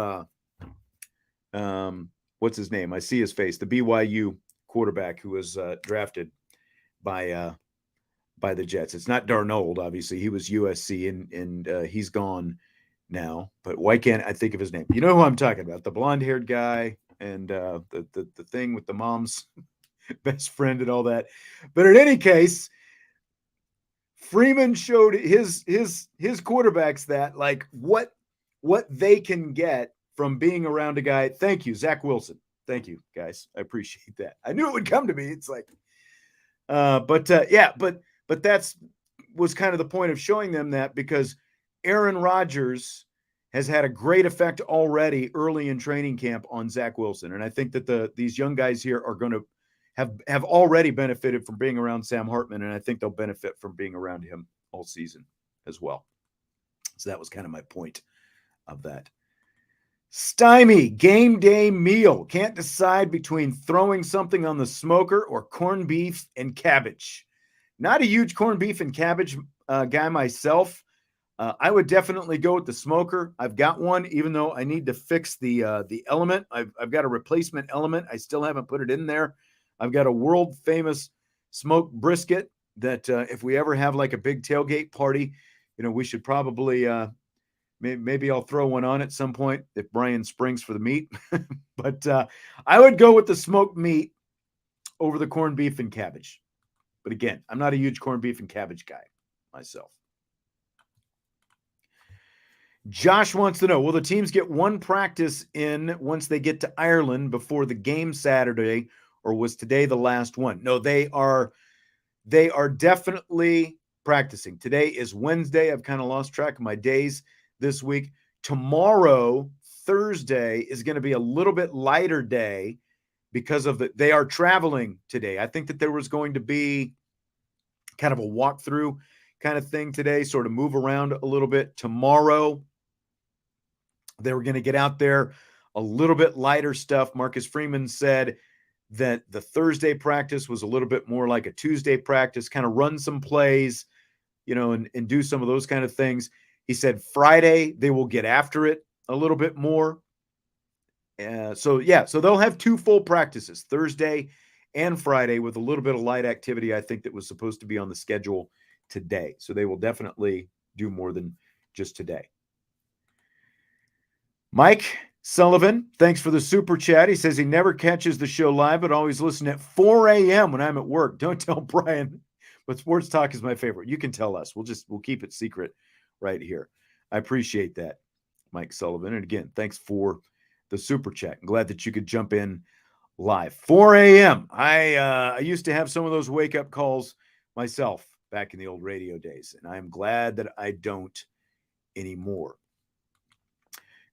what's his name? I see his face, the BYU quarterback who was drafted by the Jets. It's not Darnold, obviously. He was USC, and he's gone now. But why can't I think of his name? You know who I'm talking about? The blonde-haired guy, and the thing with the mom's best friend and all that. But in any case, Freeman showed his quarterbacks that, like, what they can get from being around a guy. Thank you, Zach Wilson. Thank you, guys. I appreciate that. I knew it would come to me. It's like, but that's was kind of the point of showing them that, because Aaron Rodgers has had a great effect already early in training camp on Zach Wilson. And I think that these young guys here are going to have already benefited from being around Sam Hartman, and I think they'll benefit from being around him all season as well. So that was kind of my point of that. Stymie, game day meal. Can't decide between throwing something on the smoker or corned beef and cabbage. Not a huge corned beef and cabbage guy myself. I would definitely go with the smoker. I've got one, even though I need to fix the element. I've got a replacement element. I still haven't put it in there. I've got a world famous smoked brisket that if we ever have like a big tailgate party, we should probably maybe I'll throw one on at some point if Brian springs for the meat. But I would go with the smoked meat over the corned beef and cabbage. But again, I'm not a huge corned beef and cabbage guy myself. Josh wants to know, will the teams get one practice in once they get to Ireland before the game Saturday, or was today the last one? No, they are definitely practicing. Today is Wednesday. I've kind of lost track of my days this week. Tomorrow, Thursday, is going to be a little bit lighter day because of they are traveling today. I think that there was going to be kind of a walkthrough kind of thing today, sort of move around a little bit. Tomorrow, they were going to get out there, a little bit lighter stuff. Marcus Freeman said that the Thursday practice was a little bit more like a Tuesday practice, kind of run some plays, and do some of those kind of things. He said Friday they will get after it a little bit more. So they'll have 2 full practices, Thursday and Friday, with a little bit of light activity, I think, that was supposed to be on the schedule today. So they will definitely do more than just today. Mike Sullivan, thanks for the super chat. He says he never catches the show live, but always listen at 4 a.m. when I'm at work. Don't tell Brian, but sports talk is my favorite. You can tell us. We'll keep it secret right here. I appreciate that, Mike Sullivan. And again, thanks for the super chat. I'm glad that you could jump in live. 4 a.m. I used to have some of those wake-up calls myself back in the old radio days, and I'm glad that I don't anymore.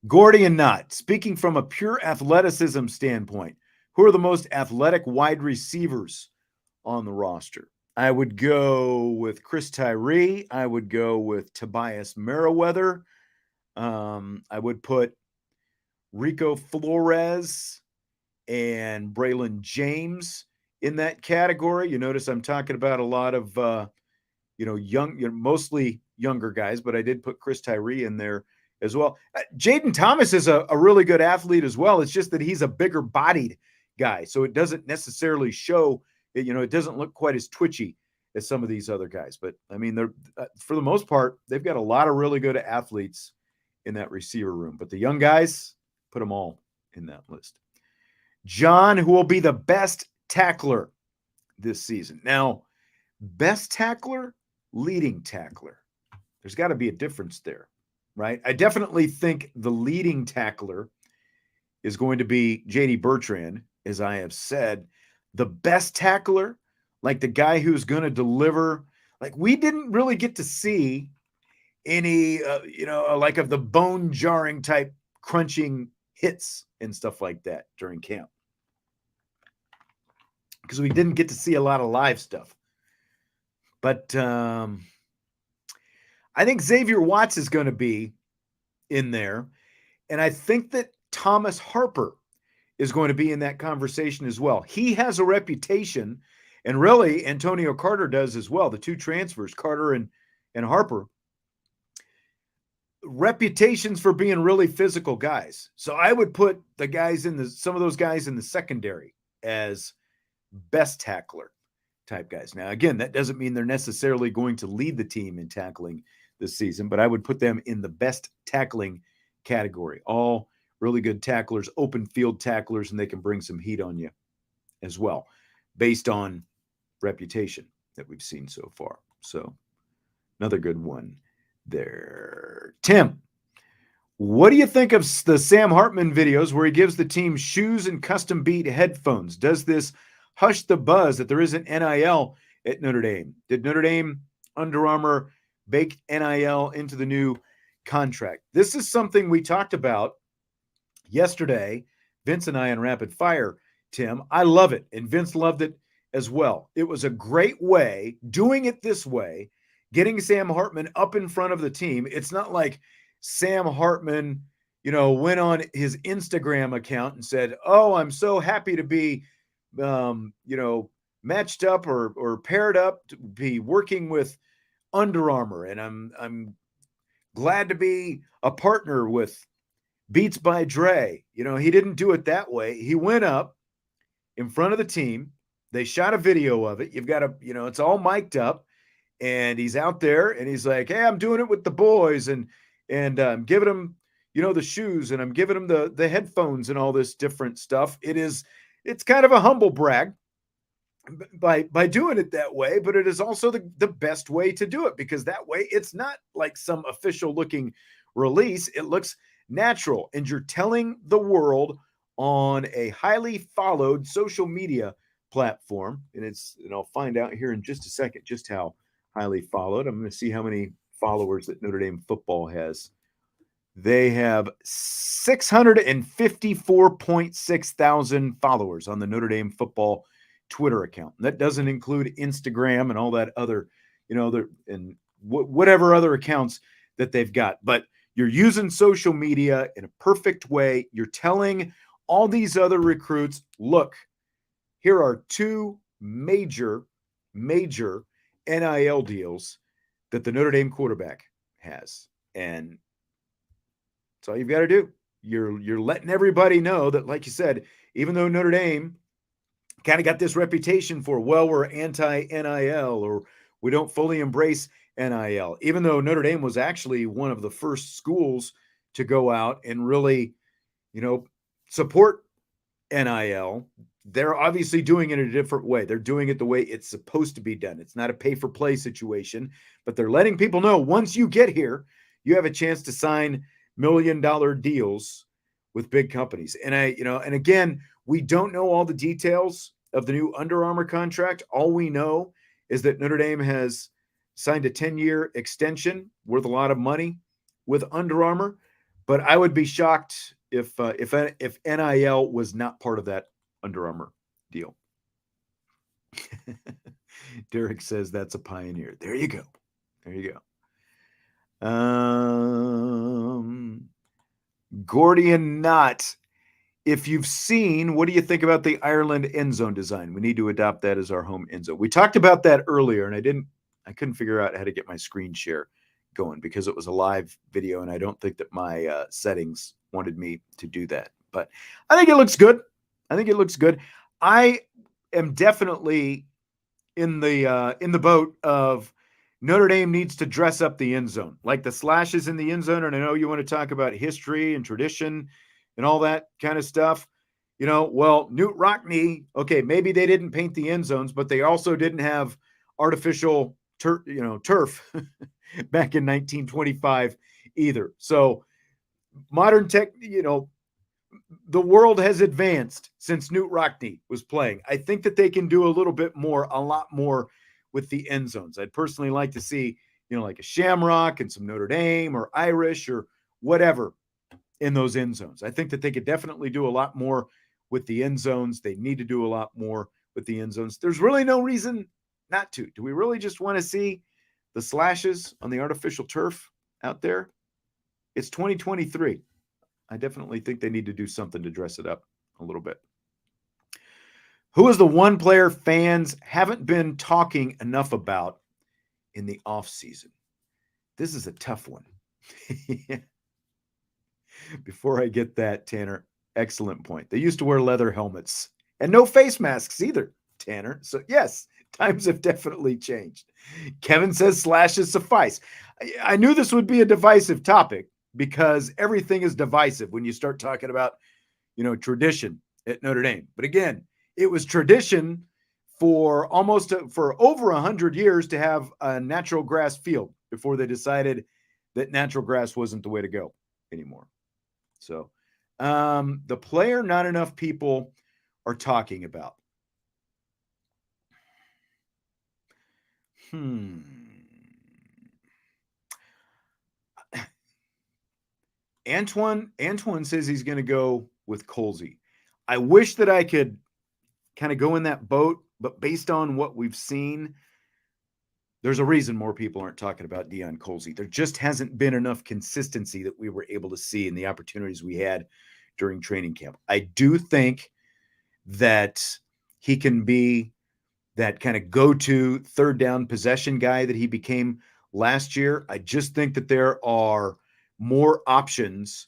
Gordian Knott, speaking from a pure athleticism standpoint, who are the most athletic wide receivers on the roster? I would go with Chris Tyree. I would go with Tobias Merriweather. I would put Rico Flores and Braylon James in that category. You notice I'm talking about a lot of, mostly younger guys, but I did put Chris Tyree in there as well. Jaden Thomas is a really good athlete as well. It's just that he's a bigger bodied guy. So it doesn't necessarily show, it doesn't look quite as twitchy as some of these other guys. But I mean, they're for the most part, they've got a lot of really good athletes in that receiver room. But the young guys, put them all in that list. John, who will be the best tackler this season? Now, best tackler, leading tackler. There's got to be a difference there, right? I definitely think the leading tackler is going to be J.D. Bertrand, as I have said. The best tackler, like the guy who's going to deliver, like we didn't really get to see any, like of the bone-jarring type crunching hits and stuff like that during camp, because we didn't get to see a lot of live stuff. But I think Xavier Watts is going to be in there, and I think that Thomas Harper is going to be in that conversation as well. He has a reputation, and really Antonio Carter does as well. The 2 transfers, Carter and Harper, reputations for being really physical guys. So I would put the guys some of those guys in the secondary as best tackler type guys. Now, again, that doesn't mean they're necessarily going to lead the team in tackling this season, but I would put them in the best tackling category. All really good tacklers, open field tacklers, and they can bring some heat on you as well, based on reputation that we've seen so far. So another good one there. Tim, what do you think of the Sam Hartman videos where he gives the team shoes and custom beat headphones? Does this hush the buzz that there isn't NIL at Notre Dame? Did Notre Dame Under Armour bake NIL into the new contract? This is something we talked about yesterday, Vince and I, on Rapid Fire, Tim. I love it, and Vince loved it as well. It was a great way, doing it this way, getting Sam Hartman up in front of the team. It's not like Sam Hartman, went on his Instagram account and said, "Oh, I'm so happy to be, matched up or paired up to be working with Under Armour, and I'm glad to be a partner with Beats by Dre." He didn't do it that way. He went up in front of the team. They shot a video of it. You've got it's all mic'd up. and he's out there and he's like, "Hey, I'm doing it with the boys, and I'm giving them, the shoes, and I'm giving them the headphones and all this different stuff." It's kind of a humble brag by doing it that way, but it is also the best way to do it, because that way it's not like some official looking release. It looks natural, and you're telling the world on a highly followed social media platform. And I'll find out here in just a second just how highly followed. I'm going to see how many followers that Notre Dame football has. They have 654.6 thousand followers on the Notre Dame football Twitter account. That doesn't include Instagram and all that other, whatever other accounts that they've got. But you're using social media in a perfect way. You're telling all these other recruits, look, here are two major NIL deals that the Notre Dame quarterback has. And that's all you've got to do. You're letting everybody know that, like you said, even though Notre Dame kind of got this reputation for, well, we're anti-NIL, or we don't fully embrace NIL, even though Notre Dame was actually one of the first schools to go out and really, support NIL. They're obviously doing it in a different way. They're doing it the way it's supposed to be done. It's not a pay-for-play situation, but they're letting people know once you get here, you have a chance to sign million-dollar deals with big companies. And and again, we don't know all the details of the new Under Armour contract. All we know is that Notre Dame has signed a 10-year extension worth a lot of money with Under Armour. But I would be shocked if NIL was not part of that Under Armour deal. Derek says that's a pioneer. There you go. Gordian Knott, if you've seen, what do you think about the Ireland end zone design? We need to adopt that as our home end zone. We talked about that earlier, and I couldn't figure out how to get my screen share going because it was a live video, and I don't think that my settings wanted me to do that. But I think it looks good. I am definitely in the boat of Notre Dame needs to dress up the end zone, like the slashes in the end zone. And I know you want to talk about history and tradition and all that kind of stuff. Well, Newt Rockne, okay, maybe they didn't paint the end zones, but they also didn't have artificial turf back in 1925 either. So modern tech, the world has advanced since Newt Rockne was playing. I think that they can do a lot more with the end zones. I'd personally like to see, like a Shamrock and some Notre Dame or Irish or whatever in those end zones. I think that they could definitely do a lot more with the end zones. They need to do a lot more with the end zones. There's really no reason not to. Do we really just want to see the slashes on the artificial turf out there? It's 2023. I definitely think they need to do something to dress it up a little bit. Who is the one player fans haven't been talking enough about in the offseason? This is a tough one. Before I get that, Tanner, excellent point. They used to wear leather helmets and no face masks either, Tanner. So yes, times have definitely changed. Kevin says slashes suffice. I knew this would be a divisive topic because everything is divisive when you start talking about, tradition at Notre Dame. But again, it was tradition for over 100 years to have a natural grass field before they decided that natural grass wasn't the way to go anymore. So the player not enough people are talking about. Antoine says he's going to go with Colsey. I wish that I could kind of go in that boat, but based on what we've seen, there's a reason more people aren't talking about Deion Colsey. There just hasn't been enough consistency that we were able to see in the opportunities we had during training camp. I do think that he can be that kind of go-to third down possession guy that he became last year. I just think that there are more options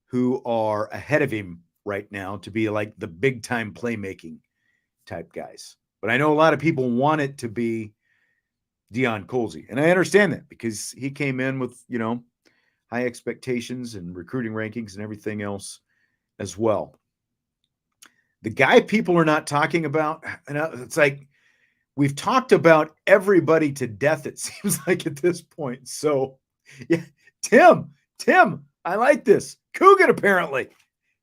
who are ahead of him right now to be like the big time playmaking type guys. But I know a lot of people want it to be Deion Colsey. And I understand that because he came in with, high expectations and recruiting rankings and everything else as well. The guy people are not talking about, and it's like we've talked about everybody to death, it seems like at this point. So, yeah, Tim, I like this. Coogan, apparently.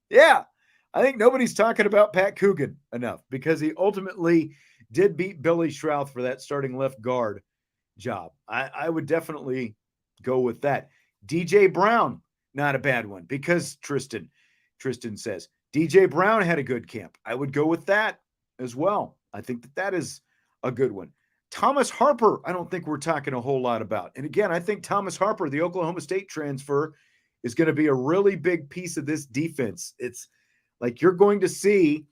Yeah, I think nobody's talking about Pat Coogan enough because he ultimately did beat Billy Schrouth for that starting left guard job. I would definitely go with that. DJ Brown, not a bad one because Tristan says DJ Brown had a good camp. I would go with that as well. I think that is a good one. Thomas Harper, I don't think we're talking a whole lot about. And again, I think Thomas Harper, the Oklahoma State transfer, is going to be a really big piece of this defense. It's like you're going to see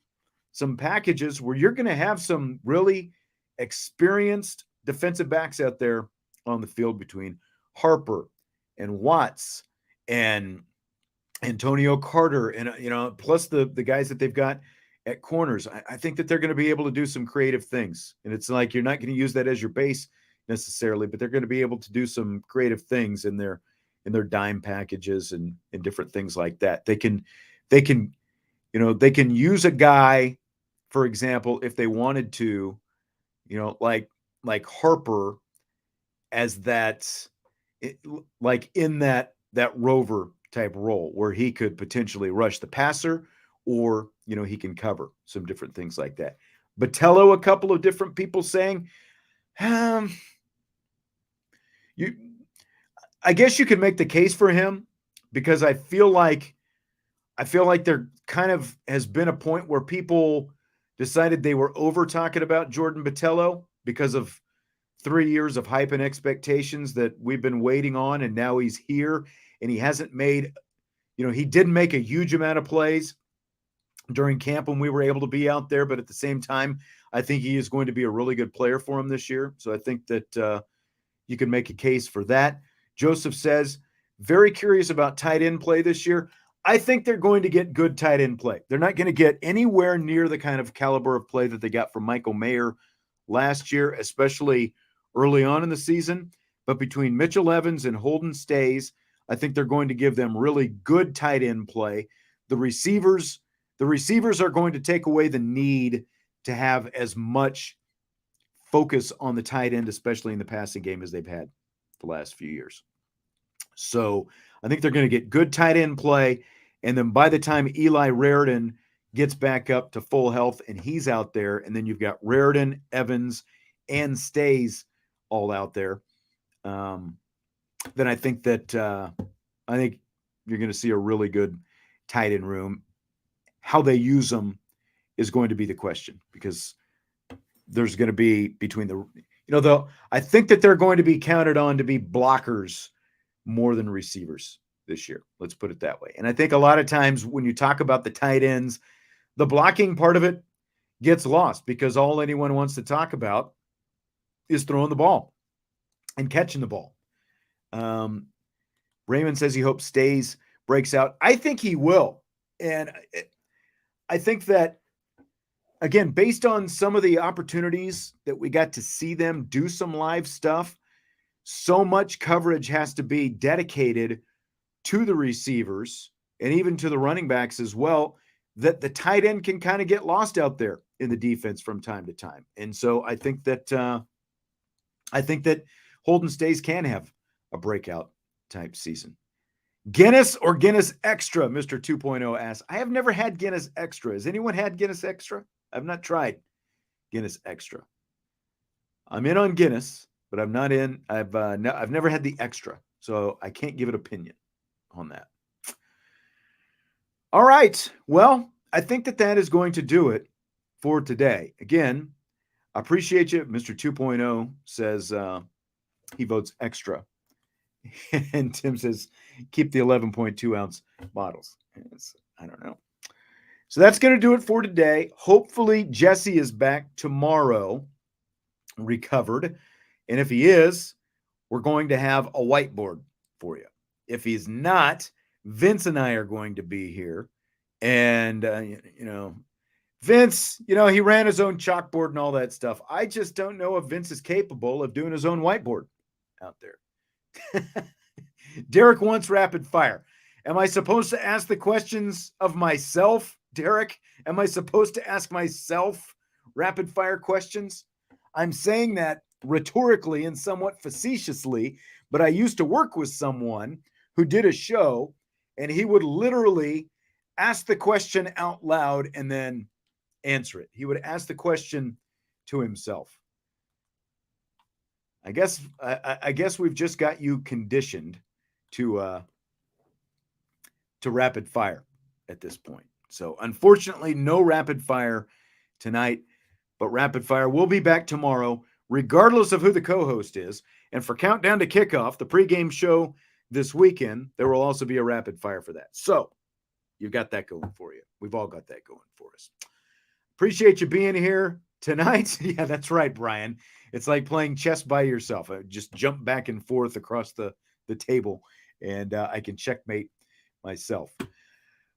some packages where you're going to have some really experienced defensive backs out there on the field between Harper and Watts and Antonio Carter and, plus the guys that they've got at corners. I think that they're going to be able to do some creative things. And it's like you're not going to use that as your base necessarily, but they're going to be able to do some creative things in their dime packages and different things like that. They can use a guy, for example, if they wanted to, like Harper as that, like in that rover type role where he could potentially rush the passer or, he can cover some different things like that. Botello, a couple of different people saying, I guess you could make the case for him because I feel like there kind of has been a point where people decided they were over talking about Jordan Botello because of 3 years of hype and expectations that we've been waiting on. And now he's here and he hasn't made, he didn't make a huge amount of plays during camp when we were able to be out there. But at the same time, I think he is going to be a really good player for him this year. So I think that you can make a case for that. Joseph says, very curious about tight end play this year. I think they're going to get good tight end play. They're not going to get anywhere near the kind of caliber of play that they got from Michael Mayer last year, especially early on in the season. But between Mitchell Evans and Holden Stays, I think they're going to give them really good tight end play. The receivers are going to take away the need to have as much focus on the tight end, especially in the passing game, as they've had the last few years. So I think they're going to get good tight end play. And then by the time Eli Raridan gets back up to full health and he's out there, and then you've got Raridan, Evans, and Stays all out there, then I think that you're going to see a really good tight end room. How they use them is going to be the question because there's going to be between I think that they're going to be counted on to be blockers more than receivers this year. Let's put it that way. And I think a lot of times when you talk about the tight ends, the blocking part of it gets lost because all anyone wants to talk about is throwing the ball and catching the ball. Raymond says he hopes Stays breaks out. I think he will. And I think that, again, based on some of the opportunities that we got to see them do some live stuff, so much coverage has to be dedicated to the receivers and even to the running backs as well, that the tight end can kind of get lost out there in the defense from time to time. And so I think that Holden Stays can have a breakout type season. Guinness or Guinness Extra, Mr. 2.0 asks. I have never had Guinness Extra. Has anyone had Guinness Extra? I've not tried Guinness Extra. I'm in on Guinness, but I'm not in. I've never had the Extra, so I can't give an opinion on that. All right. Well, I think that is going to do it for today. Again, I appreciate you. Mr. 2.0 says he votes Extra. And Tim says, keep the 11.2 ounce bottles. I don't know. So that's going to do it for today. Hopefully Jesse is back tomorrow, recovered. And if he is, we're going to have a whiteboard for you. If he's not, Vince and I are going to be here. And, Vince, he ran his own chalkboard and all that stuff. I just don't know if Vince is capable of doing his own whiteboard out there. Derek wants rapid fire. Am I supposed to ask the questions of myself, Derek? Am I supposed to ask myself rapid fire questions? I'm saying that rhetorically and somewhat facetiously, but I used to work with someone who did a show, and he would literally ask the question out loud and then answer it. He would ask the question to himself. I guess we've just got you conditioned to rapid fire at this point. So unfortunately, no rapid fire tonight, but rapid fire will be back tomorrow, regardless of who the co-host is. And for Countdown to Kickoff, the pregame show this weekend, there will also be a rapid fire for that. So you've got that going for you. We've all got that going for us. Appreciate you being here tonight. Yeah, that's right, Brian. It's like playing chess by yourself. I just jump back and forth across the table, and I can checkmate myself.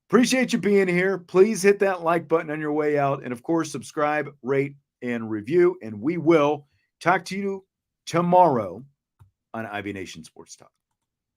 Appreciate you being here. Please hit that like button on your way out. And of course, subscribe, rate, and review. And we will talk to you tomorrow on IB Nation Sports Talk.